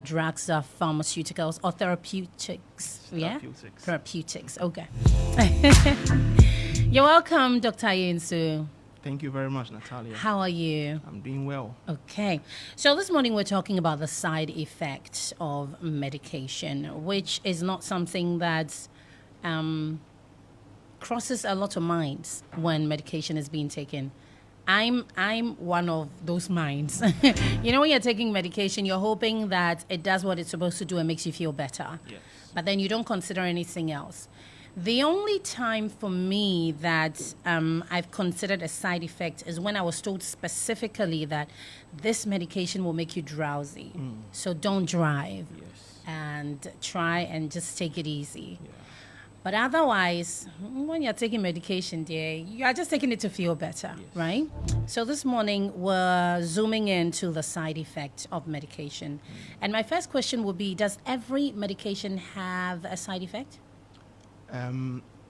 drugs are pharmaceuticals or therapeutics. Yeah? Therapeutics. Okay. You're welcome, Dr. Ayensu. Thank you very much, Natalia. How are you? I'm doing well. Okay. So this morning we're talking about the side effects of medication, which is not something that crosses a lot of minds when medication is being taken. I'm one of those minds. You know, when you're taking medication, you're hoping that it does what it's supposed to do and makes you feel better. Yes. But then you don't consider anything else. The only time for me that I've considered a side effect is when I was told specifically that this medication will make you drowsy. So don't drive. Yes. And try and just take it easy. Yeah. But otherwise, when you're taking medication, dear, you are just taking it to feel better, Yes. right? So this morning, we're zooming into the side effect of medication. And my first question would be, does every medication have a side effect?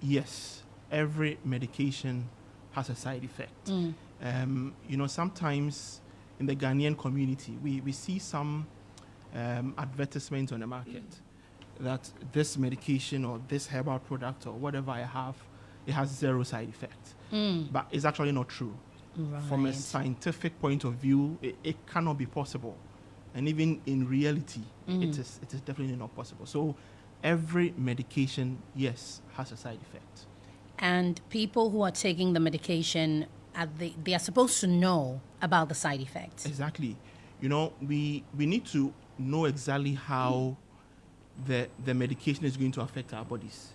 Yes. Every medication has a side effect. Sometimes in the Ghanaian community, we see some advertisements on the market that this medication or this herbal product or whatever I have, it has zero side effect. But it's actually not true. Right. From a scientific point of view, it cannot be possible. And even in reality, it is definitely not possible. So every medication, yes, has a side effect. And people who are taking the medication, they are supposed to know about the side effects. Exactly. We need to know exactly how the medication is going to affect our bodies.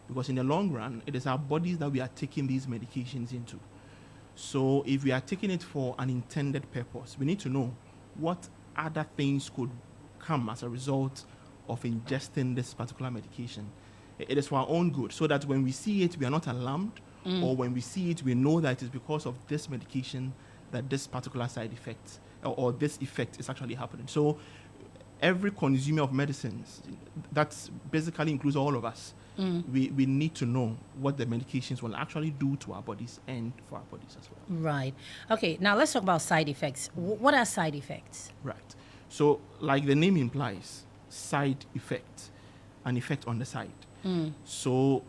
Because in the long run, it is our bodies that we are taking these medications into. So if we are taking it for an intended purpose, we need to know what other things could come as a result of ingesting this particular medication. It is for our own good, so that when we see it, we are not alarmed, or when we see it, we know that it is because of this medication that this particular side effect or this effect is actually happening. So every consumer of medicines, that basically includes all of us, we need to know what the medications will actually do to our bodies and for our bodies as well. Right. Okay, now let's talk about side effects. What are side effects? Right. So like the name implies, side effect, an effect on the side. So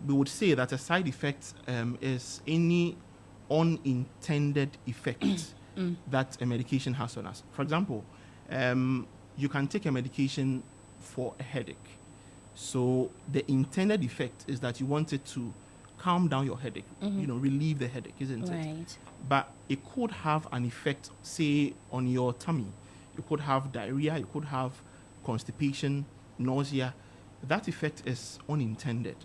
we would say that a side effect is any unintended effect that a medication has on us. For example, you can take a medication for a headache. So the intended effect is that you want it to calm down your headache, relieve the headache, isn't it? Right. But it could have an effect, say, on your tummy. You could have diarrhea, you could have constipation, nausea. That effect is unintended.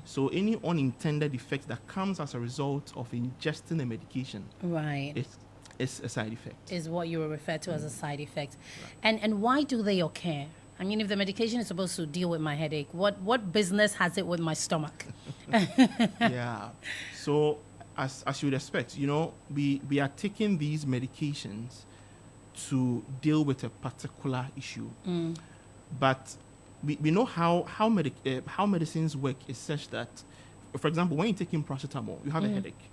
So any unintended effect that comes as a result of ingesting a medication, Right. It's a side effect. Is what you refer to as a side effect. Right. And why do they occur? I mean, if the medication is supposed to deal with my headache, what business has it with my stomach? Yeah. So as you would expect, we are taking these medications to deal with a particular issue. But we know how medicines work is such that, for example, when you're taking paracetamol, you have a headache.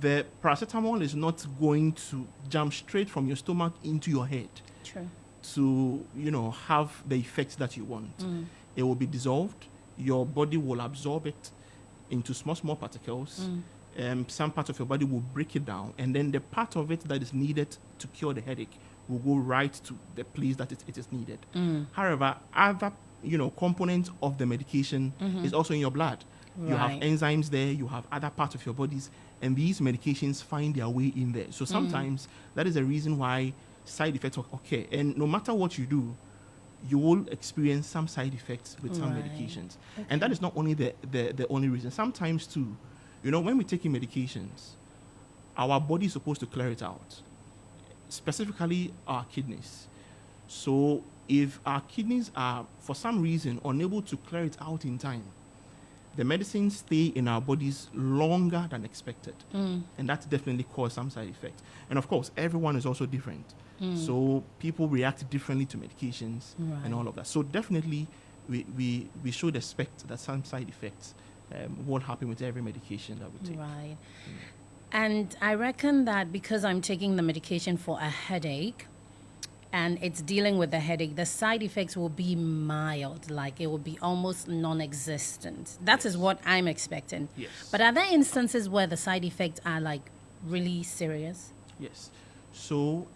The paracetamol is not going to jump straight from your stomach into your head. True. To have the effects that you want. It will be dissolved. Your body will absorb it into small particles. Some part of your body will break it down, and then the part of it that is needed to cure the headache will go right to the place that it is needed. However, other components of the medication is also in your blood. Right. You have enzymes there, you have other parts of your bodies, and these medications find their way in there. So sometimes that is the reason why side effects occur. And no matter what you do, you will experience some side effects with some medications. Okay. And that is not only the only reason. Sometimes too, when we're taking medications, our body is supposed to clear it out, specifically our kidneys. So if our kidneys are, for some reason, unable to clear it out in time, the medicines stay in our bodies longer than expected. And that definitely causes some side effects. And of course, everyone is also different. So people react differently to medications and all of that. So definitely, we should expect that some side effects will happen with every medication that we take. Right. And I reckon that because I'm taking the medication for a headache, and it's dealing with the headache, the side effects will be mild, like it will be almost non-existent. That is what I'm expecting. Yes. But are there instances where the side effects are like really serious? Yes. So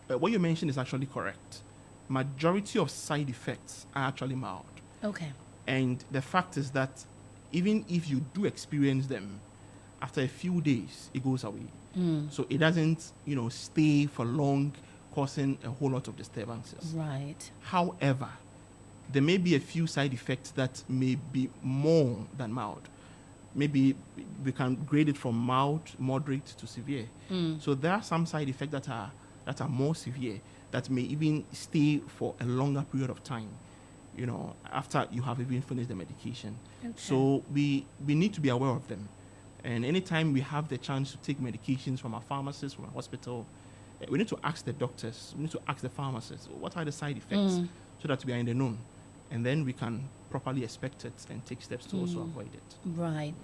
what you mentioned is actually correct. Majority of side effects are actually mild. Okay. And the fact is that even if you do experience them, after a few days, it goes away. So it doesn't, stay for long, causing a whole lot of disturbances. Right. However, there may be a few side effects that may be more than mild. Maybe we can grade it from mild, moderate to severe. So there are some side effects that are more severe, that may even stay for a longer period of time, after you have even finished the medication. Okay. So we need to be aware of them. And anytime we have the chance to take medications from a pharmacist, from a hospital, we need to ask the doctors, we need to ask the pharmacists, what are the side effects, so that we are in the known. And then we can properly expect it and take steps to also avoid it. Right.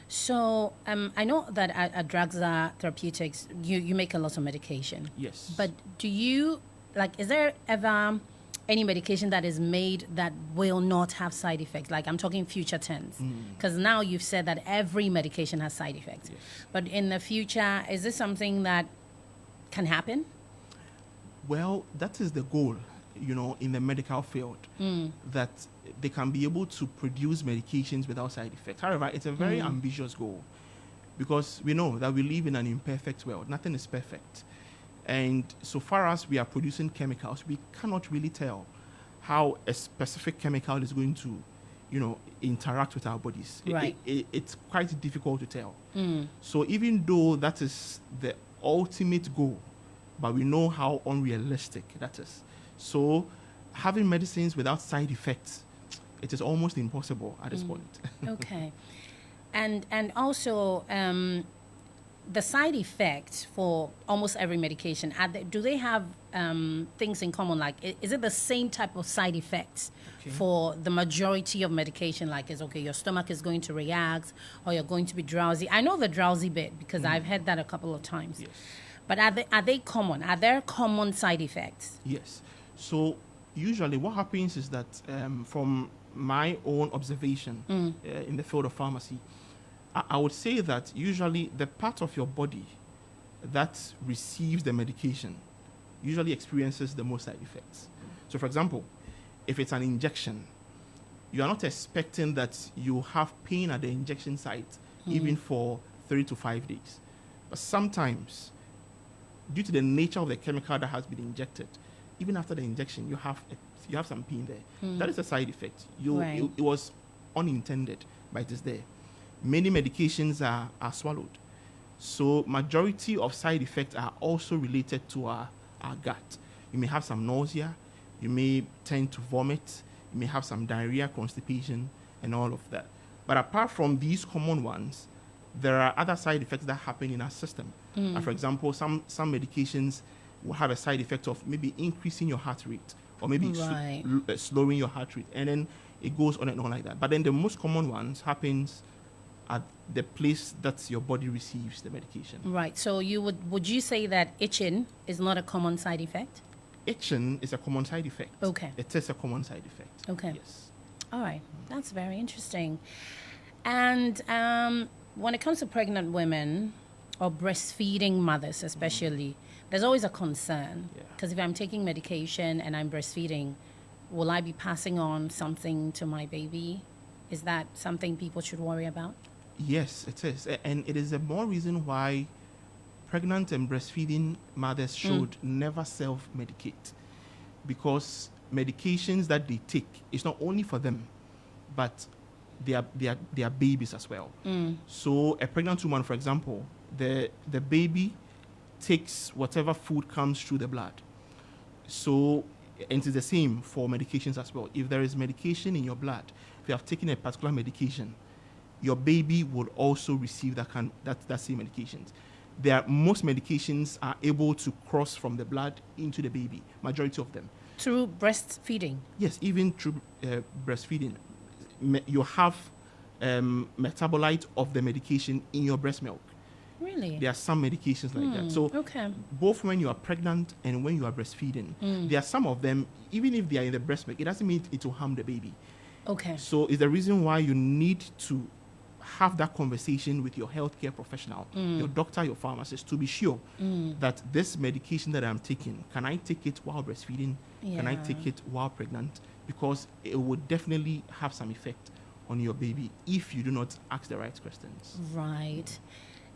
So I know that at Draxa Therapeutics, you make a lot of medication. Yes. But do you, is there ever any medication that is made that will not have side effects? Like I'm talking future tense. Because now you've said that every medication has side effects. Yes. But in the future, is this something that can happen? Well, that is the goal, in the medical field, that they can be able to produce medications without side effects. However, it's a very ambitious goal, because we know that we live in an imperfect world. Nothing is perfect. And so far as we are producing chemicals, we cannot really tell how a specific chemical is going to, interact with our bodies. Right. It's quite difficult to tell. So even though that is the ultimate goal, but we know how unrealistic that is. So having medicines without side effects, it is almost impossible at this point. Okay. And also, the side effects for almost every medication, do they have things in common? Like, is it the same type of side effects for the majority of medication? Like, your stomach is going to react, or you're going to be drowsy? I know the drowsy bit because I've had that a couple of times. Yes. But are they common? Are there common side effects? Yes. So usually what happens is that from my own observation in the field of pharmacy, I would say that usually the part of your body that receives the medication usually experiences the most side effects. So for example, if it's an injection, you are not expecting that you have pain at the injection site even for 3 to 5 days. But sometimes, due to the nature of the chemical that has been injected, even after the injection, you have some pain there. That is a side effect. Right. It was unintended, but it is there. Many medications are swallowed. So majority of side effects are also related to our gut. You may have some nausea, you may tend to vomit, you may have some diarrhea, constipation, and all of that. But apart from these common ones, there are other side effects that happen in our system. For example, some medications will have a side effect of maybe increasing your heart rate, or maybe slowing your heart rate, and then it goes on and on like that. But then the most common ones happens at the place that your body receives the medication. Right. So would you say that itching is not a common side effect? Itching is a common side effect. Okay. It is a common side effect. Okay. Yes. All right. That's very interesting. And when it comes to pregnant women or breastfeeding mothers especially, there's always a concern. Because if I'm taking medication and I'm breastfeeding, will I be passing on something to my baby? Is that something people should worry about? Yes, it is. And it is a more reason why pregnant and breastfeeding mothers should never self-medicate. Because medications that they take is not only for them, but their babies as well. So a pregnant woman, for example, the baby takes whatever food comes through the blood. So, and it's the same for medications as well. If there is medication in your blood, if you have taken a particular medication, your baby will also receive that same medications. Most medications are able to cross from the blood into the baby, majority of them. Through breastfeeding? Yes, even through breastfeeding. You have metabolite of the medication in your breast milk. Really? There are some medications like that. So both when you are pregnant and when you are breastfeeding, there are some of them, even if they are in the breast milk, it doesn't mean it will harm the baby. Okay. So it's the reason why you need to have that conversation with your healthcare professional, your doctor, your pharmacist, to be sure that this medication that I'm taking, can I take it while breastfeeding? Yeah. Can I take it while pregnant? Because it would definitely have some effect on your baby if you do not ask the right questions. Right.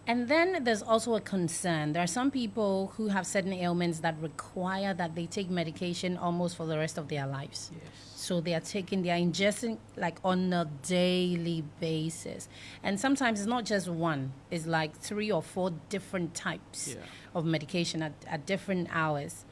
And then there's also a concern. There are some people who have certain ailments that require that they take medication almost for the rest of their lives. Yes. So they are ingesting like on a daily basis. And sometimes it's not just one, it's like 3 or 4 different types of medication at different hours.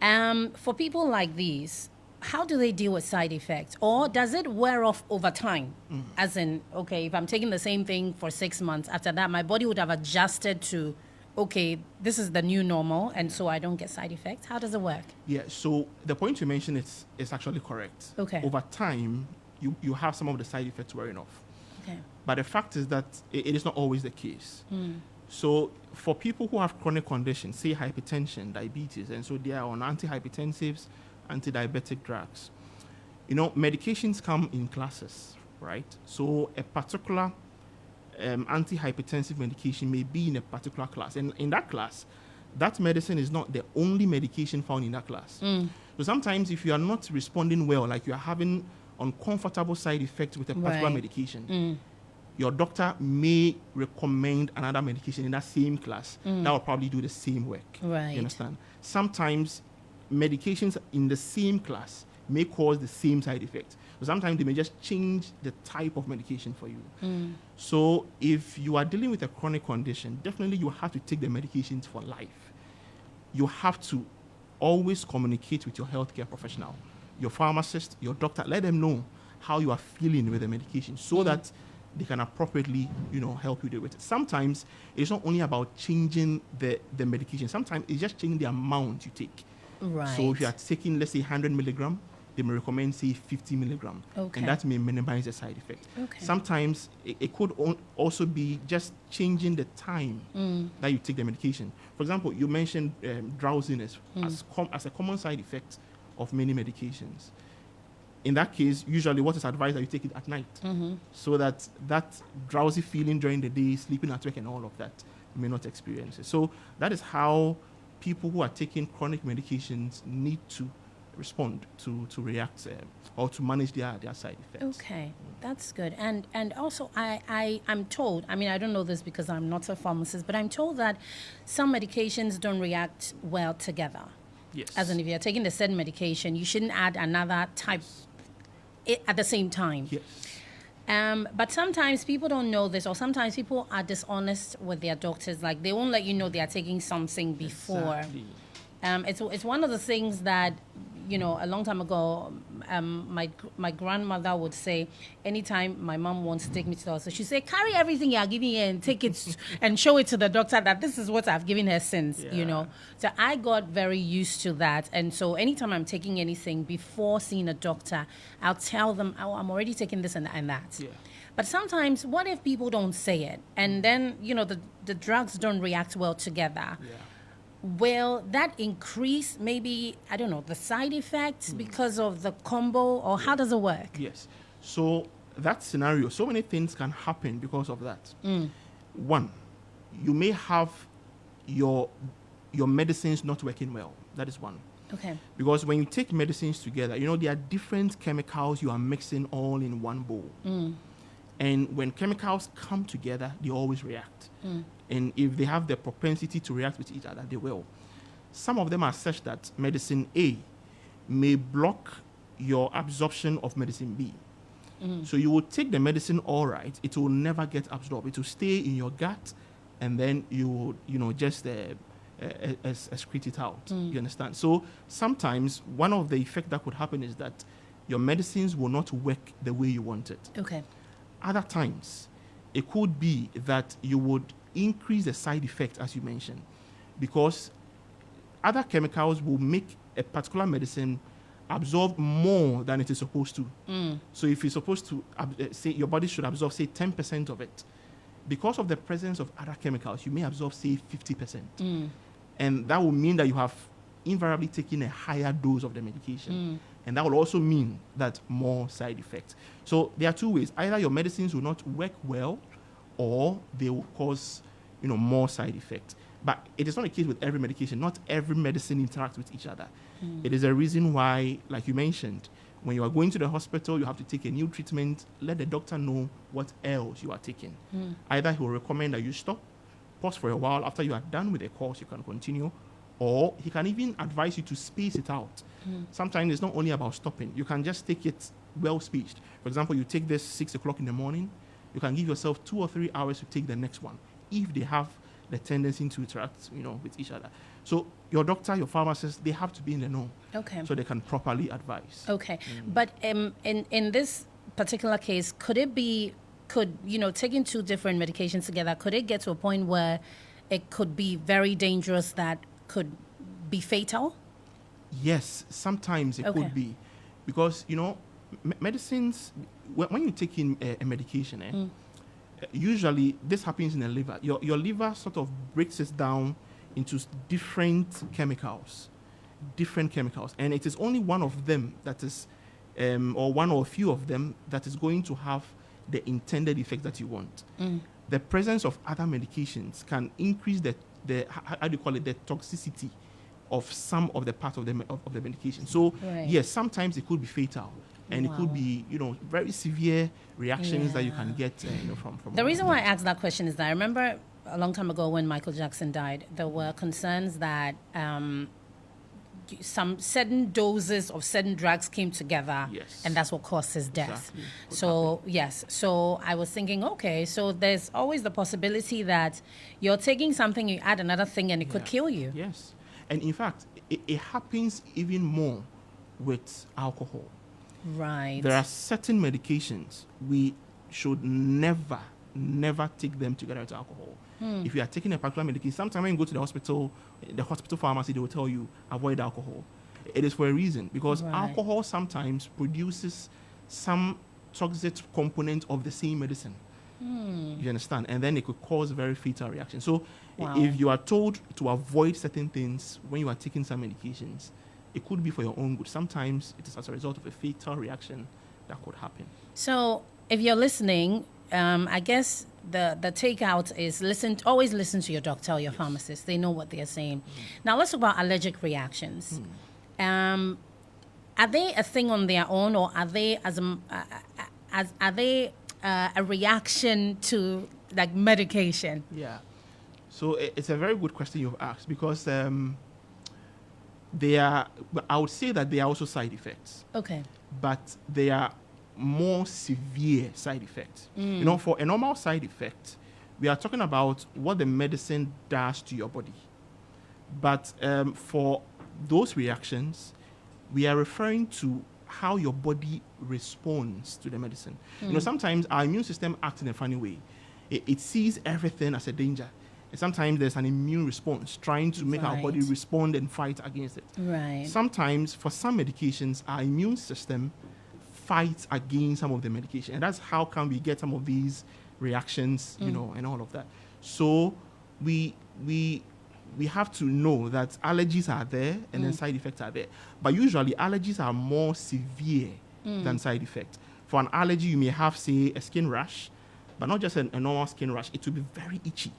For people like these, how do they deal with side effects? Or does it wear off over time? As in, okay, if I'm taking the same thing for 6 months, after that, my body would have adjusted to, okay, this is the new normal, and so I don't get side effects. How does it work? Yeah, so the point you mentioned is actually correct. Okay. Over time, you have some of the side effects wearing off. Okay. But the fact is that it is not always the case. So for people who have chronic conditions, say hypertension, diabetes, and so they are on antihypertensives, anti-diabetic drugs, medications come in classes, right? So a particular antihypertensive medication may be in a particular class. And in that class, that medicine is not the only medication found in that class. So sometimes if you are not responding well, like you are having uncomfortable side effects with a particular medication, your doctor may recommend another medication in that same class that will probably do the same work. Right. You understand? Sometimes medications in the same class may cause the same side effect. So sometimes they may just change the type of medication for you. So if you are dealing with a chronic condition, definitely you have to take the medications for life. You have to always communicate with your healthcare professional, your pharmacist, your doctor. Let them know how you are feeling with the medication so that they can appropriately, help you deal with it. Sometimes it's not only about changing the medication. Sometimes it's just changing the amount you take. Right. So if you are taking, let's say, 100 milligram, they may recommend, say, 50 milligram. Okay. And that may minimize the side effect. Okay. Sometimes it could also be just changing the time that you take the medication. For example, you mentioned drowsiness as a common side effect of many medications. In that case, usually what is advised that you take it at night so that drowsy feeling during the day, sleeping at work and all of that, you may not experience it. So that is how people who are taking chronic medications need to respond to react or to manage their side effects. Okay, that's good. And also, I'm told, I don't know this because I'm not a pharmacist, but I'm told that some medications don't react well together. Yes. As in, if you're taking the certain medication, you shouldn't add another type at the same time. Yes. But sometimes people don't know this, or sometimes people are dishonest with their doctors. Like, they won't let you know they are taking something before. Exactly. It's one of the things that, a long time ago, my grandmother would say, anytime my mom wants to take me to the hospital, she'd say, carry everything you are giving her and take it and show it to the doctor that this is what I've given her since, So I got very used to that. And so anytime I'm taking anything before seeing a doctor, I'll tell them, oh, I'm already taking this and that. Yeah. But sometimes, what if people don't say it? And then, the drugs don't react well together. Yeah. Will that increase maybe, I don't know, the side effects because of the combo, or how does it work? Yes. So that scenario, so many things can happen because of that. One, you may have your medicines not working well. That is one. Okay. Because when you take medicines together, there are different chemicals you are mixing all in one bowl. And when chemicals come together, they always react. And if they have the propensity to react with each other, they will. Some of them are such that medicine A may block your absorption of medicine B. So you will take the medicine all right, it will never get absorbed. It will stay in your gut, and then you will, just excrete it out. You understand? So sometimes one of the effects that could happen is that your medicines will not work the way you want it. Okay. Other times, it could be that you would increase the side effect, as you mentioned, because other chemicals will make a particular medicine absorb more than it is supposed to. So if you're supposed to say your body should absorb, say, 10% of it, because of the presence of other chemicals, you may absorb, say, 50%. And that will mean that you have invariably taken a higher dose of the medication. And that will also mean that more side effects. So there are two ways. Either your medicines will not work well, or they will cause, more side effects. But it is not the case with every medication. Not every medicine interacts with each other. It is a reason why, like you mentioned, when you are going to the hospital, you have to take a new treatment. Let the doctor know what else you are taking. Either he will recommend that you stop, pause for a while. After you are done with the course, you can continue. Or he can even advise you to space it out. Sometimes it's not only about stopping. You can just take it well spaced. For example, you take this 6 o'clock in the morning. You can give yourself 2 or 3 hours to take the next one, if they have the tendency to interact, with each other. So your doctor, your pharmacist, they have to be in the know. Okay. So they can properly advise. Okay. But in this particular case, taking two different medications together, could it get to a point where it could be very dangerous, that could be fatal? Yes, sometimes it could be. Because, medicines, when you take in a medication, usually this happens in the liver. Your liver sort of breaks it down into different chemicals. And it is only one of them that is, or one or a few of them, that is going to have the intended effect that you want. The presence of other medications can increase the how do you call it, the toxicity of some of the parts of the medication. So yes, sometimes it could be fatal, and it could be very severe reactions that you can get from. The reason why I asked that question is that I remember a long time ago when Michael Jackson died, there were concerns that some certain doses of certain drugs came together, and that's what caused his death. Exactly. So I was thinking, okay, so there's always the possibility that you're taking something, you add another thing, and it could kill you. Yes, and in fact, it happens even more with alcohol. Right. There are certain medications we should never take them together with alcohol. If you are taking a particular medication, sometimes when you go to the hospital pharmacy, they will tell you, avoid alcohol. It is for a reason, because alcohol sometimes produces some toxic component of the same medicine. You understand? And then it could cause very fatal reaction. So if you are told to avoid certain things when you are taking some medications, it could be for your own good. Sometimes it is as a result of a fatal reaction that could happen. So if you're listening, I guess the takeout is always listen to your doctor or your pharmacist. They know what they're saying. Now let's talk about allergic reactions. Are they a thing on their own, or are they a reaction to like medication? Yeah. So it's a very good question you've asked, because I would say that they are also side effects. Okay. But they are more severe side effects. For a normal side effect, we are talking about what the medicine does to your body. But for those reactions, we are referring to how your body responds to the medicine. Sometimes our immune system acts in a funny way. It sees everything as a danger. And sometimes there's an immune response trying to make our body respond and fight against it. Right. Sometimes, for some medications, our immune system fights against some of the medication. And that's how come we get some of these reactions, and all of that. So we have to know that allergies are there and then side effects are there. But usually allergies are more severe than side effects. For an allergy, you may have, say, a skin rash, but not just a normal skin rash. It will be very itchy.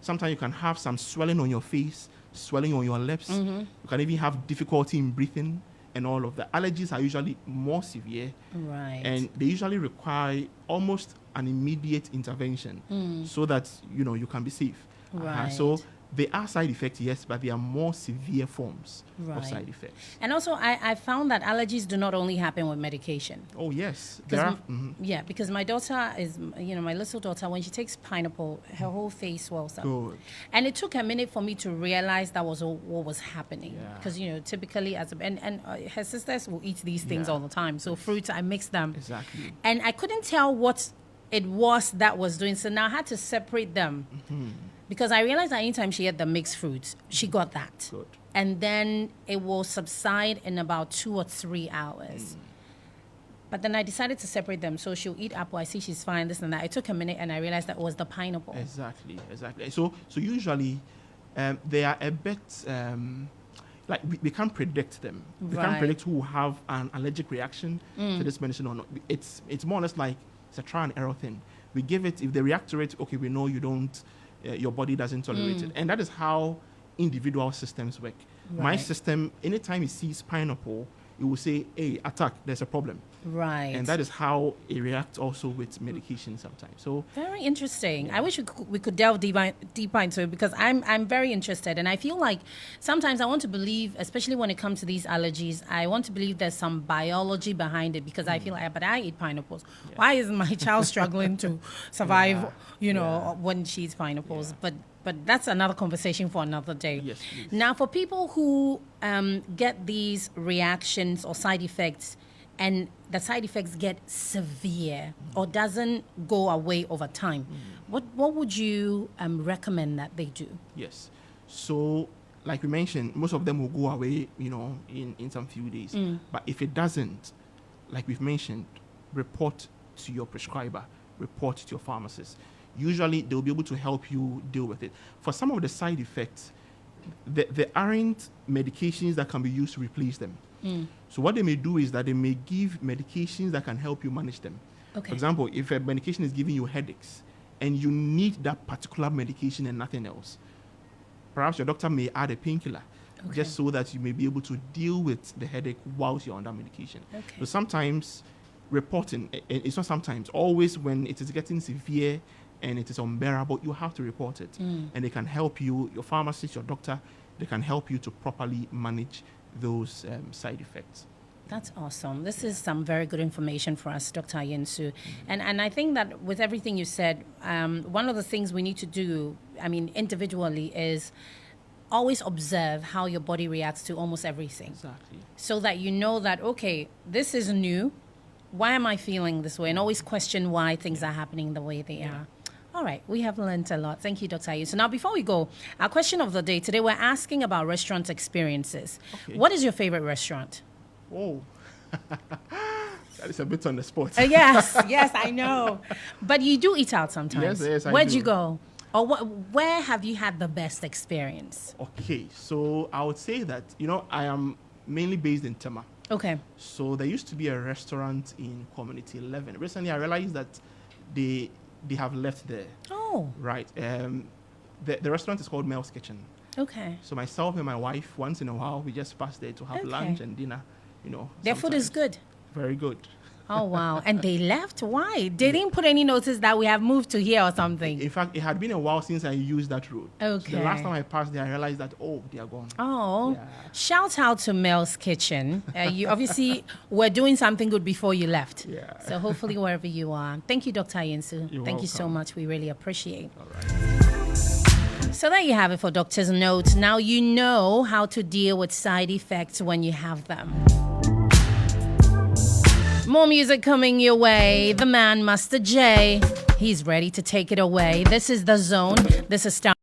Sometimes you can have some swelling on your face, swelling on your lips. You can even have difficulty in breathing and all of that. Allergies are usually more severe. Right. And they usually require almost an immediate intervention so that, you can be safe. Right. So they are side effects, yes, but they are more severe forms of side effects. And also, I found that allergies do not only happen with medication. Oh, yes. Yeah, because my daughter is, my little daughter, when she takes pineapple, her whole face swells up. Good. And it took a minute for me to realize that was what was happening. Yeah. Because, typically, her sisters will eat these things all the time. So fruits, I mix them. Exactly. And I couldn't tell what it was that was doing. So now I had to separate them. Because I realized that anytime she had the mixed fruits, she got that. Good. And then it will subside in about 2 or 3 hours. But then I decided to separate them. So she'll eat apple. I see she's fine, this and that. It took a minute and I realized that it was the pineapple. Exactly. So usually they are a bit like we can't predict them. We can't predict who will have an allergic reaction to this medicine or not. It's more or less like it's a trial and error thing. We give it, if they react to it, okay, we know you don't, your body doesn't tolerate it. And that is how individual systems work. My system, anytime it sees pineapple, it will say, hey, attack, there's a problem. Right. And that is how it reacts also with medication sometimes. So very interesting. I wish we could delve deeper into it, because I'm very interested, and I feel like sometimes I want to believe, especially when it comes to these allergies, I want to believe there's some biology behind it, because I feel like, but I eat pineapples. Yeah. Why isn't my child struggling to survive, when she eats pineapples? Yeah. But that's another conversation for another day. Yes, please. Now, for people who get these reactions or side effects, and the side effects get severe or doesn't go away over time, what would you recommend that they do? Yes. So, like we mentioned, most of them will go away, in some few days. But if it doesn't, like we've mentioned, report to your prescriber, report to your pharmacist. Usually, they'll be able to help you deal with it. For some of the side effects, there aren't medications that can be used to replace them. So what they may do is that they may give medications that can help you manage them. Okay. For example, if a medication is giving you headaches and you need that particular medication and nothing else, perhaps your doctor may add a painkiller just so that you may be able to deal with the headache whilst you're on that medication. Okay. So sometimes reporting, it's not sometimes, always when it is getting severe and it is unbearable, you have to report it. And they can help you, your pharmacist, your doctor, they can help you to properly manage those side effects. That's awesome. This is some very good information for us, Dr. Ayensu. And I think that with everything you said, one of the things we need to do, individually, is always observe how your body reacts to almost everything. Exactly. So that you know that, okay, this is new. Why am I feeling this way? And always question why things are happening the way they are. All right, we have learned a lot. Thank you, Dr. Ayensu. So now, before we go, our question of the day today, we're asking about restaurant experiences. Okay. What is your favorite restaurant? Oh, that is a bit on the spot. Yes, I know. But you do eat out sometimes. Yes, I do. Where'd you go? Or where have you had the best experience? Okay, so I would say that, I am mainly based in Tema. Okay. So there used to be a restaurant in Community 11. Recently, I realized that they have left there. Oh. Right. The restaurant is called Mel's Kitchen. Okay. So myself and my wife, once in a while, we just pass there to have lunch and dinner, Their food is good. Very good. Oh, wow. And they left? Why? They didn't put any notice that we have moved to here or something? In fact, it had been a while since I used that road. Okay. So the last time I passed there, I realized that, they are gone. Oh. Yeah. Shout out to Mel's Kitchen. You obviously were doing something good before you left. Yeah. So hopefully wherever you are. Thank you, Dr. Ayensu. You're Thank welcome. you so much. We really appreciate it. All right. So there you have it for Doctor's Notes. Now you know how to deal with side effects when you have them. More music coming your way. The man, Master J. He's ready to take it away. This is The Zone. This is Star.